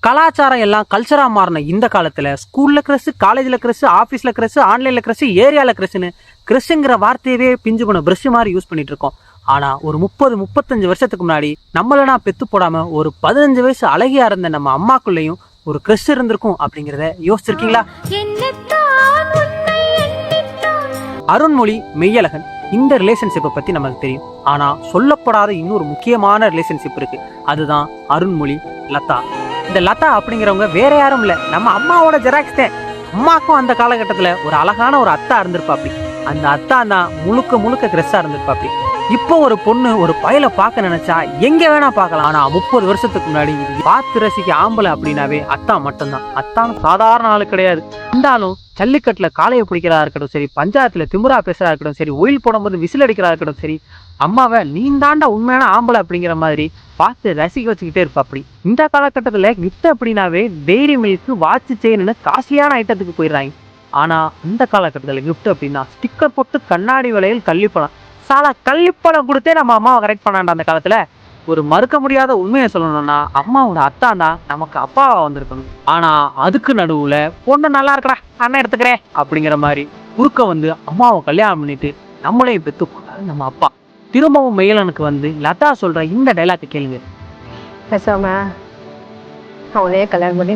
கலாச்சாரம் எல்லாம் கல்ச்சரா மாறின இந்த காலத்துல ஸ்கூல்ல கிரஸ், காலேஜ்ல கிரஸ், ஆபீஸ்ல கிரஸ், ஆன்லைன்ல கிரஸ், ஏரியால கிரஸ்ன்னு கிரஸ்ங்கிற வார்த்தையவே பிஞ்சு போன பிரஷ் மாதிரி யூஸ் பண்ணிட்டு இருக்கோம். ஆனா ஒரு 30-35 வருஷத்துக்கு முன்னாடி நம்மளனா பெத்து போடாம ஒரு 15 வயசு அழகியா இருந்த நம்ம அம்மாக்குள்ளேயும் ஒரு கிரஷ் இருந்திருக்கும் அப்படிங்கறத யோசிச்சிருக்கீங்களா? அருண்மொழி, மெய்யழகன் இந்த ரிலேஷன்ஷிப்பை பத்தி நமக்கு தெரியும். ஆனா சொல்லப்படாத இன்னொரு முக்கியமான ரிலேஷன்ஷிப் இருக்கு. அதுதான் அருண்மொழி, லதா. இந்த லதா அப்படிங்கிறவங்க வேற யாரும் இல்ல, நம்ம அம்மாவோட ஜெராக்ஸ் தான். அம்மாக்கும் அந்த காலகட்டத்துல ஒரு அழகான ஒரு அத்தா இருந்திருப்பாப்படி. அந்த அத்தா தான் முழுக்க முழுக்க கிரஸ்ஸா இருந்திருப்பாப்படி. இப்போ ஒரு பொண்ணு ஒரு பயல பார்க்க நினைச்சா எங்க வேணா பார்க்கலாம். ஆனா 30 வருஷத்துக்கு முன்னாடி பார்த்து ரசிக்க ஆம்பளை அப்படின்னாவே அத்தா மட்டும்தான். அத்தானும் சாதாரண ஆளு கிடையாது. இருந்தாலும் ஜல்லிக்கட்டுல காளையை பிடிக்கிறதா இருக்கட்டும் சரி, பஞ்சாயத்துல திமுறா பேசுறதா இருக்கட்டும் சரி, ஒயில் போடும்போது விசில் அடிக்கிறதா இருக்கட்டும் சரி, அம்மாவை நீந்தாண்டா உண்மையான ஆம்பளை அப்படிங்கிற மாதிரி பார்த்து ரசிக்க வச்சுக்கிட்டே இருப்பா. அப்படி இந்த காலகட்டத்துல கிஃப்ட் அப்படின்னாவே டெய்ரி மில்க், வாட்ச், செயின்னு காஸ்ட்லியான ஐட்டத்துக்கு போயிடுறாங்க. ஆனா இந்த காலகட்டத்துல கிஃப்ட் அப்படின்னா ஸ்டிக்கர் போட்டு கண்ணாடி விலையில் கள்ளிப்பழம், சாலா கள்ளிப்பழம் கொடுத்தே நம்ம அம்மாவை கரெக்ட் பண்ணாண்டா. அந்த காலத்துல ஒரு மறுக்க முடியாத உண்மையை சொல்லணும்னா அம்மாவோட அத்தான் தான் நமக்கு அப்பாவா வந்திருக்கணும். ஆனா அதுக்கு நடுவுல பொண்ணு நல்லா இருக்கடா அண்ணன் எடுத்துக்கிறேன் அப்படிங்கிற மாதிரி குறுக்க வந்து அம்மாவை கல்யாணம் பண்ணிட்டு நம்மளையும் பெத்து போட்டாரு நம்ம அப்பா. திரும்பவும் மெய்யலனுக்கு வந்து லதா சொல்ற இந்த டைலாக் கேளுங்க. பேசாம அவனே கல்யாணம் பண்ணி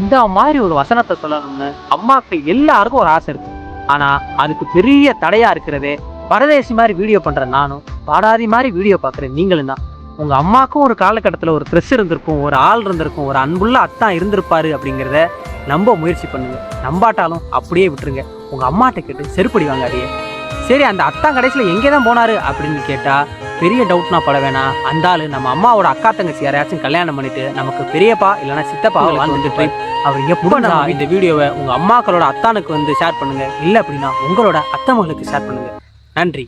இந்த மாதிரி ஒரு வசனத்தை சொல்லணும்னு அம்மாக்கு எல்லாருக்கும் ஒரு ஆசை இருக்கு. ஆனா அதுக்கு பெரிய தடையா இருக்கிறதே பரதேசி மாதிரி வீடியோ பண்ற நானும், பாடாதி மாதிரி வீடியோ பாக்குறேன் நீங்களும் தான். உங்க அம்மாக்கும் ஒரு காலகட்டத்துல ஒரு ட்ரெஸ் இருந்திருக்கும், ஒரு ஆள் இருந்திருக்கும், ஒரு அன்புள்ள அத்தான் இருந்திருப்பாரு அப்படிங்கிறத நம்ப முயற்சி பண்ணுங்க. நம்பாட்டாலும் அப்படியே விட்டுருங்க. உங்க அம்மாட்ட கேட்டு செருப்படி வாங்காடியே. சரி, அந்த அத்தான் கடைசியில எங்கேதான் போனாரு அப்படின்னு கேட்டா பெரிய டவுட்னா பட வேணாம். அந்த ஆளு நம்ம அம்மாவோட அக்கா தங்கச்சி யாரையாச்சும் கல்யாணம் பண்ணிட்டு நமக்கு பெரியப்பா இல்லைன்னா சித்தப்பா வந்துட்டு அவர் எப்ப இந்த வீடியோவை உங்க அம்மாக்களோட அத்தானுக்கு வந்து ஷேர் பண்ணுங்க. இல்லை அப்படின்னா உங்களோட அத்தை மகளுக்கு ஷேர் பண்ணுங்க. நன்றி.